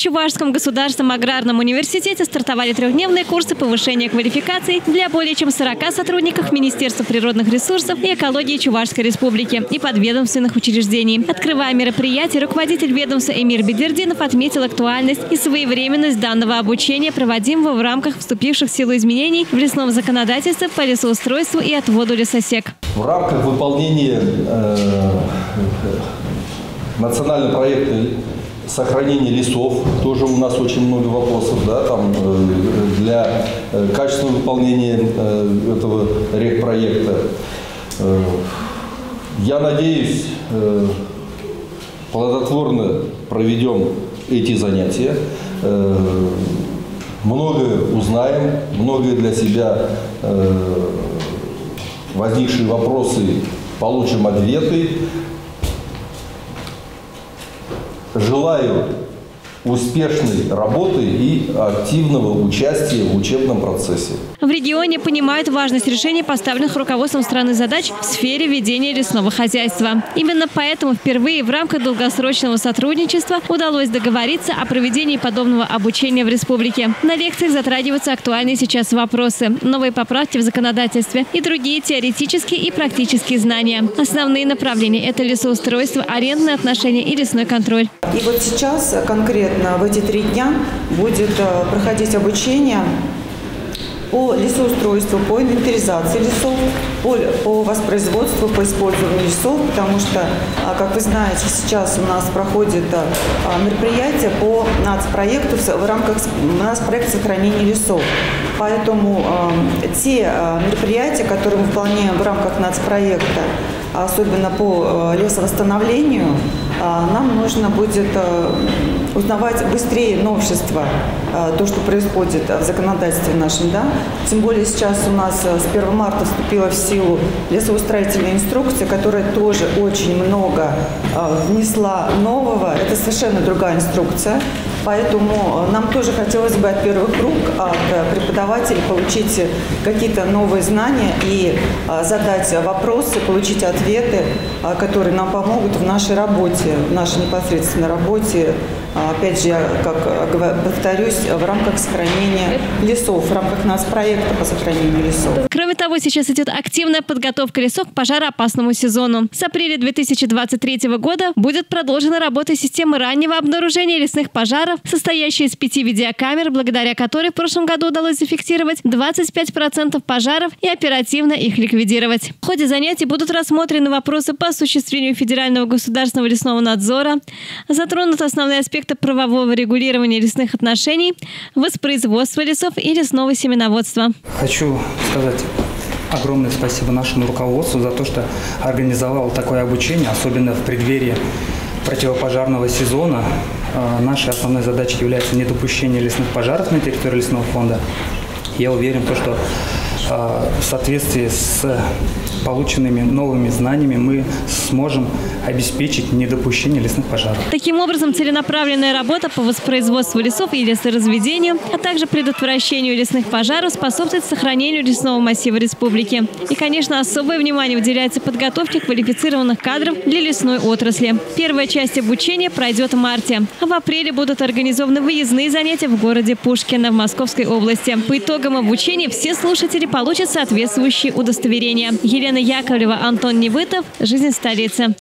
Чувашском государственном аграрном университете стартовали трехдневные курсы повышения квалификаций для более чем 40 сотрудников Министерства природных ресурсов и экологии Чувашской республики и подведомственных учреждений. Открывая мероприятие, руководитель ведомства Эмир Бедердинов отметил актуальность и своевременность данного обучения, проводимого в рамках вступивших в силу изменений в лесном законодательстве по лесоустройству и отводу лесосек. В рамках выполнения национального проекта сохранения лесов тоже у нас очень много вопросов, да, там, для качественного выполнения этого рекпроекта. Я надеюсь, плодотворно проведем эти занятия, многое узнаем, многое для себя возникшие вопросы получим ответы. Желаю успешной работы и активного участия в учебном процессе. В регионе понимают важность решений, поставленных руководством страны задач в сфере ведения лесного хозяйства. Именно поэтому впервые в рамках долгосрочного сотрудничества удалось договориться о проведении подобного обучения в республике. На лекциях затрагиваются актуальные сейчас вопросы, новые поправки в законодательстве и другие теоретические и практические знания. Основные направления – это лесоустройство, арендные отношения и лесной контроль. И вот сейчас конкретно в эти 3 дня будет проходить обучение по лесоустройству, по инвентаризации лесов, по воспроизводству, по использованию лесов, потому что, как вы знаете, сейчас у нас проходит мероприятие по нацпроекту в рамках нацпроекта сохранения лесов. Поэтому те мероприятия, которые мы выполняем в рамках нацпроекта, особенно по лесовосстановлению, нам нужно будет узнавать быстрее новшества, то, что происходит в законодательстве нашем. Да? Тем более сейчас у нас с 1 марта вступила в силу лесоустроительная инструкция, которая тоже очень много внесла нового. Это совершенно другая инструкция. Поэтому нам тоже хотелось бы от первых рук, от преподавателей получить какие-то новые знания и задать вопросы, получить ответы, которые нам помогут в нашей работе, в нашей непосредственной работе. Опять же, я повторюсь, в рамках сохранения лесов, в рамках нацпроекта по сохранению лесов. Кроме того, сейчас идет активная подготовка лесов к пожароопасному сезону. С апреля 2023 года будет продолжена работа системы раннего обнаружения лесных пожаров, состоящей из 5 видеокамер, благодаря которой в прошлом году удалось зафиксировать 25% пожаров и оперативно их ликвидировать. В ходе занятий будут рассмотрены вопросы по осуществлению федерального государственного лесного надзора, затронуты основные аспекты правового регулирования лесных отношений, воспроизводства лесов и лесного семеноводства. Хочу сказать огромное спасибо нашему руководству за то, что организовало такое обучение, особенно в преддверии противопожарного сезона. Нашей основной задачей является недопущение лесных пожаров на территории лесного фонда. Я уверен, что в соответствии с полученными новыми знаниями мы сможем обеспечить недопущение лесных пожаров. Таким образом, целенаправленная работа по воспроизводству лесов и лесоразведению, а также предотвращению лесных пожаров способствует сохранению лесного массива республики. И, конечно, особое внимание уделяется подготовке квалифицированных кадров для лесной отрасли. Первая часть обучения пройдет в марте, а в апреле будут организованы выездные занятия в городе Пушкино в Московской области. По итогам обучения все слушатели получат соответствующие удостоверения. Елена Яковлева, Антон Невытов. Жизнь в столице.